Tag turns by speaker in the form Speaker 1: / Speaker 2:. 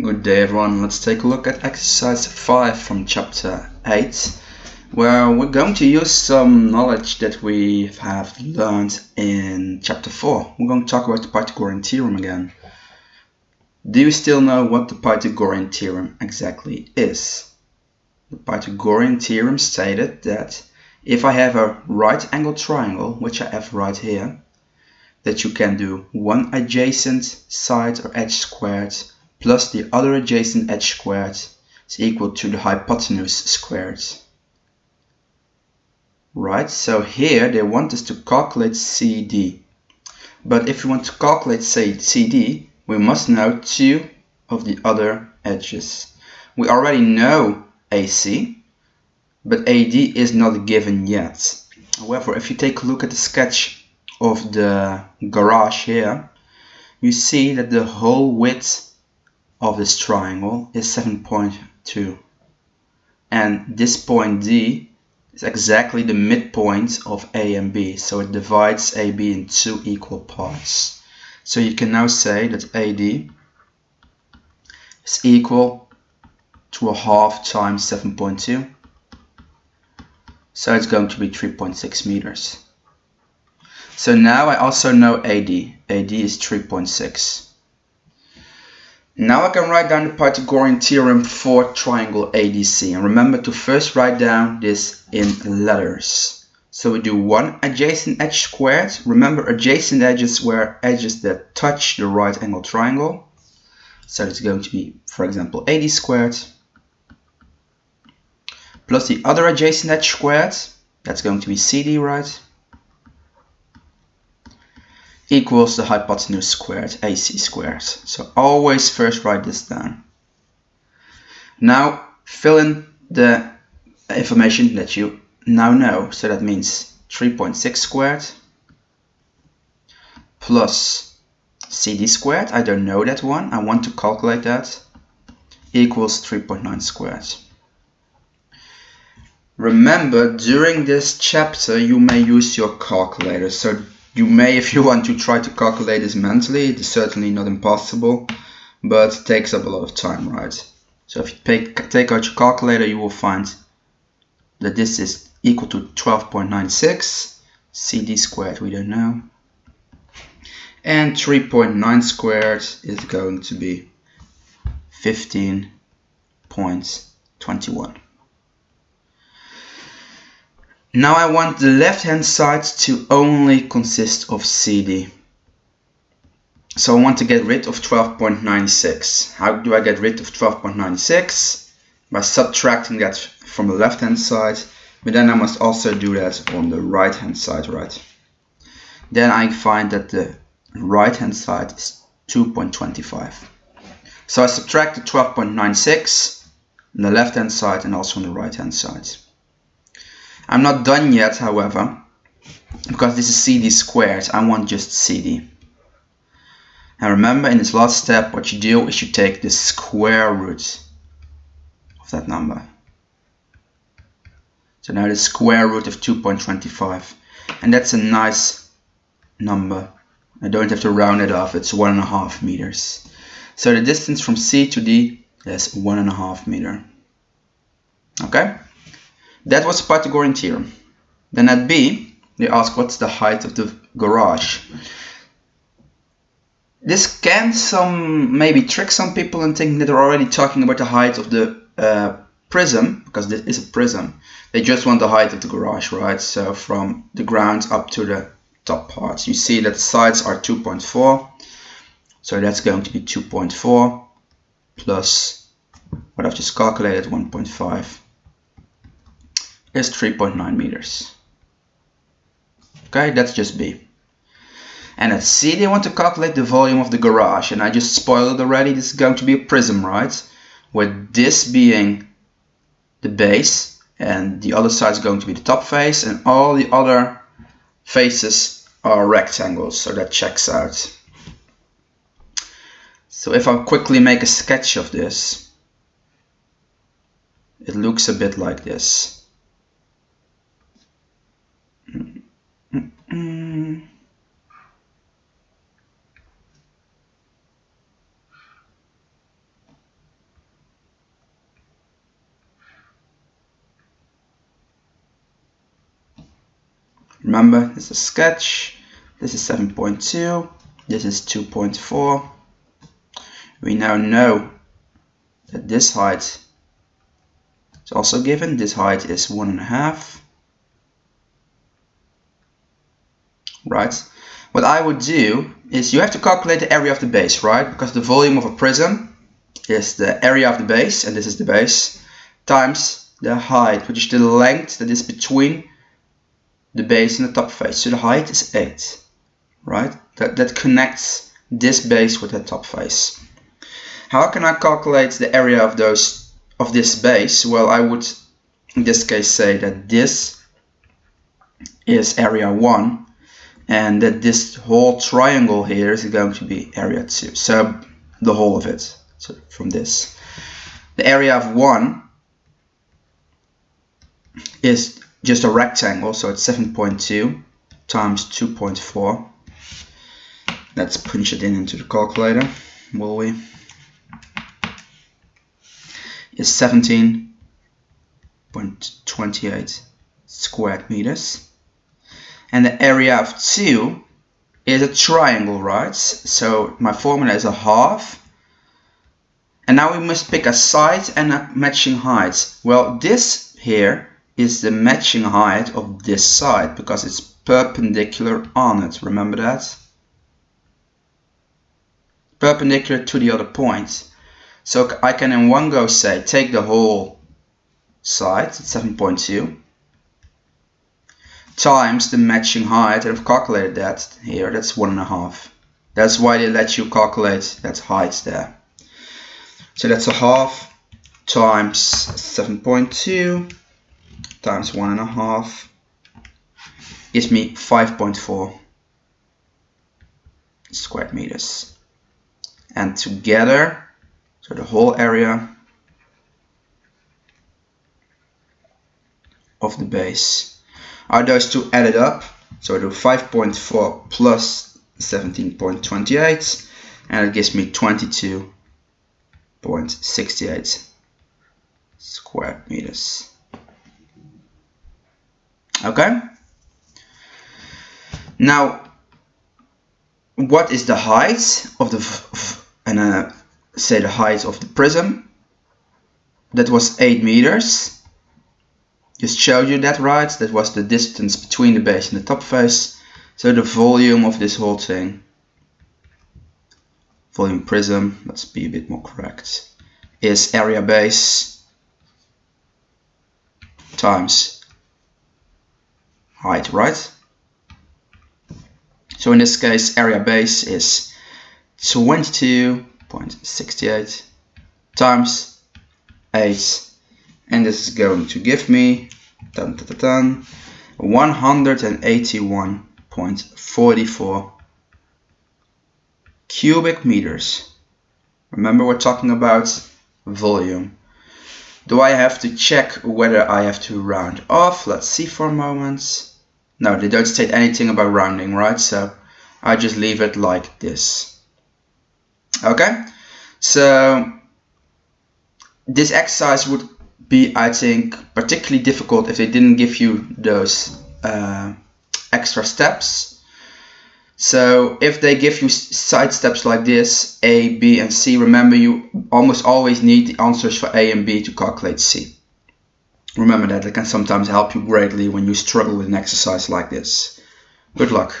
Speaker 1: Good day everyone, let's take a look at exercise 5 from chapter 8, where we're going to use some knowledge that we have learned in chapter 4. We're going to talk about the Pythagorean theorem again. Do you still know what the Pythagorean theorem exactly is? The Pythagorean theorem stated that if I have a right angled triangle, which I have right here, that you can do one adjacent side or edge squared plus the other adjacent edge squared is equal to the hypotenuse squared. Right, so here they want us to calculate CD. But if we want to calculate, say, CD, we must know two of the other edges. We already know AC, but AD is not given yet. However, if you take a look at the sketch of the garage here, you see that the whole width of this triangle is 7.2, and this point D is exactly the midpoint of A and B, so it divides AB in two equal parts. So you can now say that AD is equal to a half times 7.2, so it's going to be 3.6 meters. So now I also know AD. AD is 3.6. Now I can write down the Pythagorean theorem for triangle ADC. And remember to first write down this in letters. So we do one adjacent edge squared. Remember, adjacent edges were edges that touch the right angle triangle. So it's going to be, for example, AD squared. Plus the other adjacent edge squared. That's going to be CD, right? Equals the hypotenuse squared, AC squared. So always first write this down. Now fill in the information that you now know. So that means 3.6 squared plus CD squared. I don't know that one. I want to calculate that. Equals 3.9 squared. Remember, during this chapter you may use your calculator. So you may, if you want to, try to calculate this mentally. It is certainly not impossible, but it takes up a lot of time, right? So if you take out your calculator, you will find that this is equal to 12.96. CD squared we don't know. And 3.9 squared is going to be 15.21. Now I want the left hand side to only consist of CD. So I want to get rid of 12.96. How do I get rid of 12.96? By subtracting that from the left hand side, but then I must also do that on the right hand side, right? Then I find that the right hand side is 2.25. So I subtract the 12.96 on the left hand side and also on the right hand side. I'm not done yet, however, because this is CD squared. I want just CD. And remember, in this last step, what you do is you take the square root of that number. So now the square root of 2.25. And that's a nice number. I don't have to round it off. It's 1.5 meters. So the distance from C to D is 1.5 meters. Okay? That was the Pythagorean theorem. Then at B, they ask what's the height of the garage. This can maybe trick some people and think that they're already talking about the height of the prism, because this is a prism. They just want the height of the garage, right? So from the ground up to the top part. You see that sides are 2.4. So that's going to be 2.4 plus what I've just calculated, 1.5. is 3.9 meters. Okay, that's just B. And at C, they want to calculate the volume of the garage. And I just spoiled it already. This is going to be a prism, right? With this being the base, and the other side is going to be the top face, and all the other faces are rectangles. So that checks out. So if I quickly make a sketch of this, it looks a bit like this. Remember, this is a sketch. This is 7.2. This is 2.4. We now know that this height is also given. This height is 1.5. Right. What I would do is you have to calculate the area of the base, right? Because the volume of a prism is the area of the base, and this is the base, times the height, which is the length that is between the base and the top face. So the height is 8, right? That connects this base with the top face. How can I calculate the area of this base? Well, I would in this case say that this is area 1 and that this whole triangle here is going to be area 2. So the whole of it. So from this, the area of 1 is just a rectangle, so it's 7.2 times 2.4. Let's punch it into the calculator, will we? Is 17.28 square meters. And the area of 2 is a triangle, right? So my formula is a half. And now we must pick a side and a matching height. Well, this here is the matching height of this side because it's perpendicular on it. Remember that? Perpendicular to the other point. So I can in one go say, take the whole side, it's 7.2, times the matching height, and I've calculated that here, that's 1.5. That's why they let you calculate that height there. So that's a half times 7.2 times 1.5 gives me 5.4 square meters. And together, so the whole area of the base are those two added up. So I do 5.4 plus 17.28, and it gives me 22.68 square meters. Okay. Now, what is the height of the say the height of the prism? That was 8 meters. Just showed you that, right? That was the distance between the base and the top face. So the volume of this whole thing, volume prism, let's be a bit more correct, is area base times height, right? So in this case, area base is 22.68 times 8, and this is going to give me 181.44 cubic meters. Remember, we're talking about volume. Do I have to check whether I have to round off? Let's see for a moment. No, they don't state anything about rounding, right? So I just leave it like this. Okay, so this exercise would be, I think, particularly difficult if they didn't give you those extra steps. So if they give you side steps like this, A, B, and C, remember you almost always need the answers for A and B to calculate C. Remember that, it can sometimes help you greatly when you struggle with an exercise like this. Good luck.